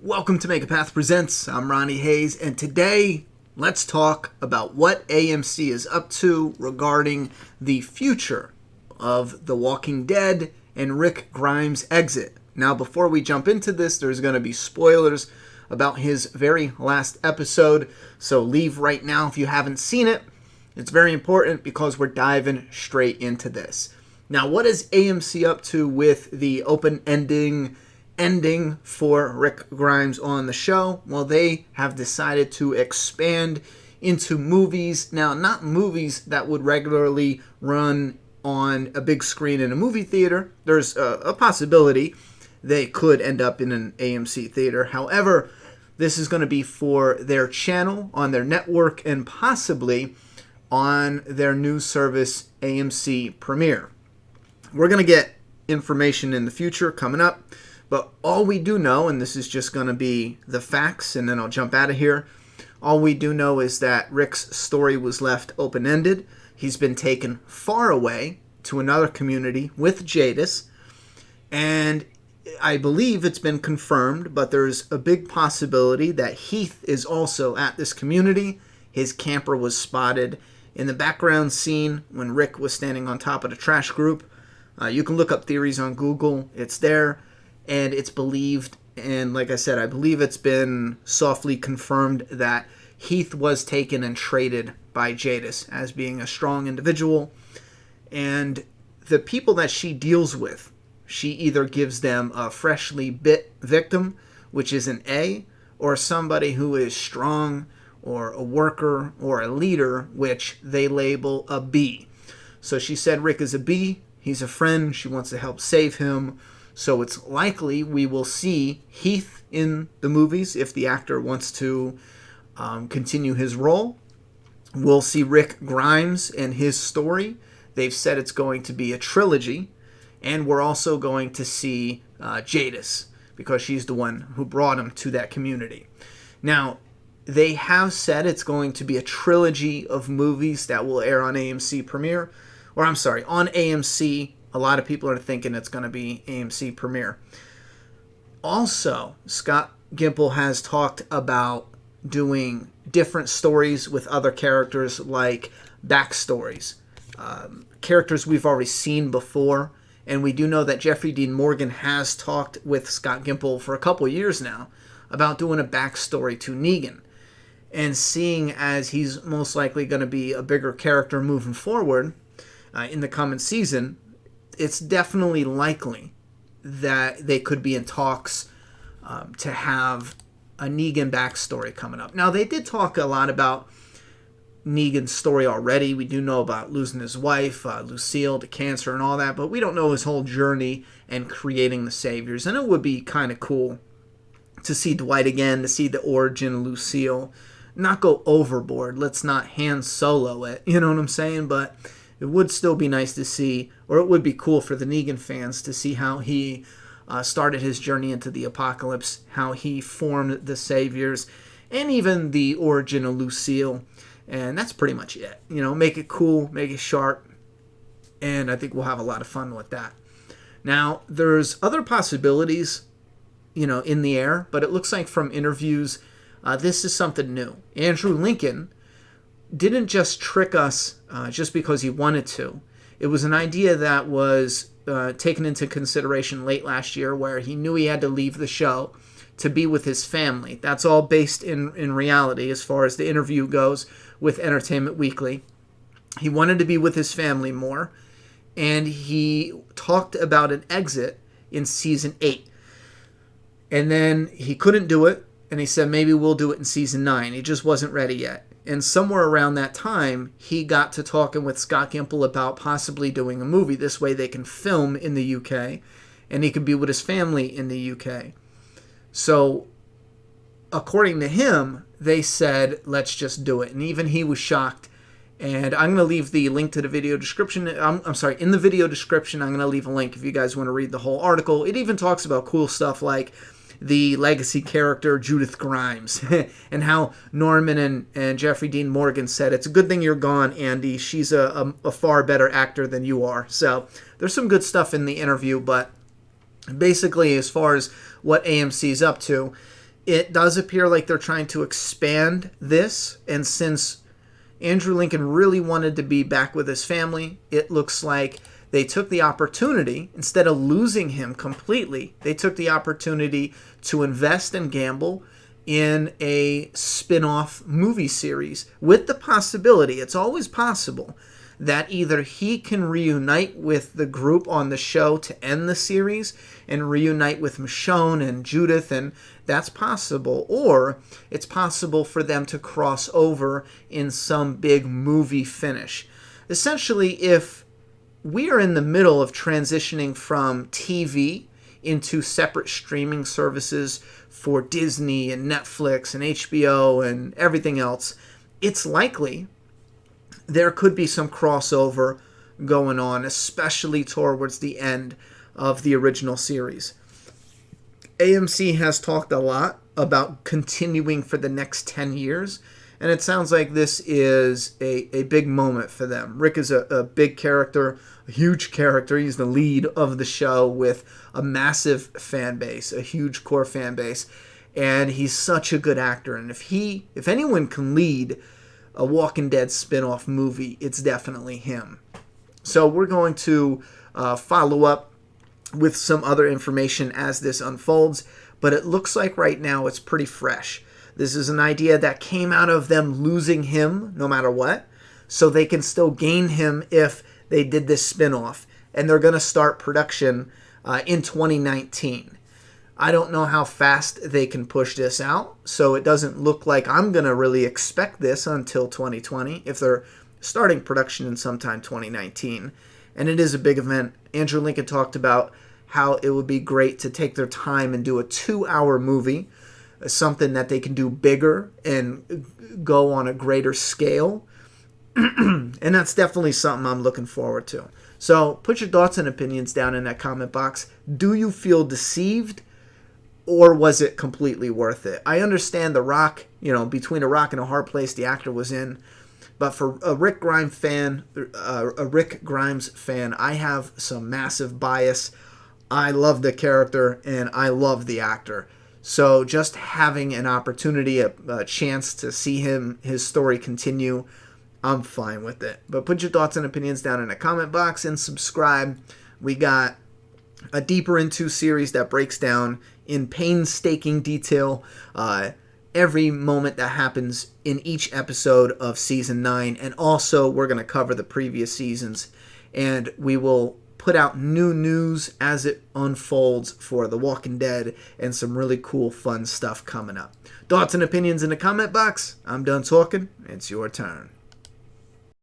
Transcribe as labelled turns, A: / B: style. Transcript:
A: Welcome to Make a Path Presents. I'm Ronnie Hayes, and today let's talk about what AMC is up to regarding the future of The Walking Dead and Rick Grimes' exit. Now, before we jump into this, there's going to be spoilers about his very last episode, so leave right now if you haven't seen it. It's very important because we're diving straight into this. Now, what is AMC up to with the open-ending ending for Rick Grimes on the show? Well, they have decided to expand into movies. Now, not movies that would regularly run on a big screen in a movie theater. There's a possibility they could end up in an AMC theater. However, this is going to be for their channel, on their network, and possibly on their new service, AMC Premiere. We're going to get information in the future coming up. But all we do know, and this is just going to be the facts, and then I'll jump out of here. All we do know is that Rick's story was left open-ended. He's been taken far away to another community with Jadis. And I believe it's been confirmed, but there's a big possibility that Heath is also at this community. His camper was spotted in the background scene when Rick was standing on top of the trash group. You can look up theories on Google. It's there. And it's believed, and like I said, I believe it's been softly confirmed that Heath was taken and traded by Jadis as being a strong individual. And the people that she deals with, she either gives them a freshly bit victim, which is an A, or somebody who is strong, or a worker, or a leader, which they label a B. So she said Rick is a B, he's a friend, she wants to help save him. So it's likely we will see Heath in the movies if the actor wants to continue his role. We'll see Rick Grimes and his story. They've said it's going to be a trilogy. And we're also going to see Jadis, because she's the one who brought him to that community. Now, they have said it's going to be a trilogy of movies that will air on AMC Premiere. Or I'm sorry, on AMC. A lot of people are thinking it's going to be AMC Premiere. Also, Scott Gimple has talked about doing different stories with other characters, like backstories. Characters we've already seen before. And we do know that Jeffrey Dean Morgan has talked with Scott Gimple for a couple years now about doing a backstory to Negan. And seeing as he's most likely going to be a bigger character moving forward in the coming season, it's definitely likely that they could be in talks to have a Negan backstory coming up. Now, they did talk a lot about Negan's story already. We do know about losing his wife, Lucille, to cancer and all that, but we don't know his whole journey and creating the Saviors. And it would be kind of cool to see Dwight again, to see the origin of Lucille. Not go overboard. Let's not Han Solo it, you know what I'm saying? But it would still be nice to see, or it would be cool for the Negan fans to see how he started his journey into the apocalypse, how he formed the Saviors, and even the origin of Lucille. And that's pretty much it. You know, make it cool, make it sharp, and I think we'll have a lot of fun with that. Now, there's other possibilities, in the air, but it looks like from interviews, this is something new. Andrew Lincoln didn't just trick us just because he wanted to. It was an idea that was taken into consideration late last year, where he knew he had to leave the show to be with his family. That's all based in reality as far as the interview goes with Entertainment Weekly. He wanted to be with his family more, and he talked about an exit in season 8. And then he couldn't do it, and he said maybe we'll do it in season 9. He just wasn't ready yet. And somewhere around that time, he got to talking with Scott Gimple about possibly doing a movie. This way they can film in the UK, and he could be with his family in the UK. So, according to him, they said, let's just do it. And even he was shocked. And I'm going to leave the link to the video description. I'm sorry, in the video description, I'm going to leave a link if you guys want to read the whole article. It even talks about cool stuff like the legacy character Judith Grimes and how Norman and Jeffrey Dean Morgan said, it's a good thing you're gone, Andy. She's a far better actor than you are. So there's some good stuff in the interview, but basically as far as what AMC is up to, It does appear like they're trying to expand this, and since Andrew Lincoln really wanted to be back with his family, it looks like they took the opportunity, instead of losing him completely, they took the opportunity to invest and gamble in a spin-off movie series with the possibility, it's always possible, that either he can reunite with the group on the show to end the series and reunite with Michonne and Judith, and that's possible, or it's possible for them to cross over in some big movie finish. Essentially, if we are in the middle of transitioning from TV into separate streaming services for Disney and Netflix and HBO and everything else, it's likely there could be some crossover going on, especially towards the end of the original series. AMC has talked a lot about continuing for the next 10 years, and it sounds like this is a big moment for them. Rick is a big character, a huge character. He's the lead of the show with a massive fan base, a huge core fan base, and he's such a good actor. And if anyone can lead a Walking Dead spin-off movie, it's definitely him. So we're going to follow up with some other information as this unfolds, but it looks like right now it's pretty fresh. This is an idea that came out of them losing him no matter what, so they can still gain him if they did this spin-off, and they're going to start production in 2019. I don't know how fast they can push this out, so it doesn't look like I'm going to really expect this until 2020 if they're starting production in sometime 2019. And it is a big event. Andrew Lincoln talked about how it would be great to take their time and do a 2-hour movie, something that they can do bigger and go on a greater scale. And that's definitely something I'm looking forward to. So put your thoughts and opinions down in that comment box. Do you feel deceived? Or was it completely worth it? I understand The Rock, between a rock and a hard place the actor was in. But for a Rick Grimes fan, I have some massive bias. I love the character and I love the actor. So just having an opportunity, a chance to see his story continue, I'm fine with it. But put your thoughts and opinions down in the comment box and subscribe. We got a Deeper Into series that breaks down in painstaking detail every moment that happens in each episode of Season 9. And also, we're going to cover the previous seasons. And we will put out new news as it unfolds for The Walking Dead and some really cool, fun stuff coming up. Thoughts and opinions in the comment box. I'm done talking. It's your turn.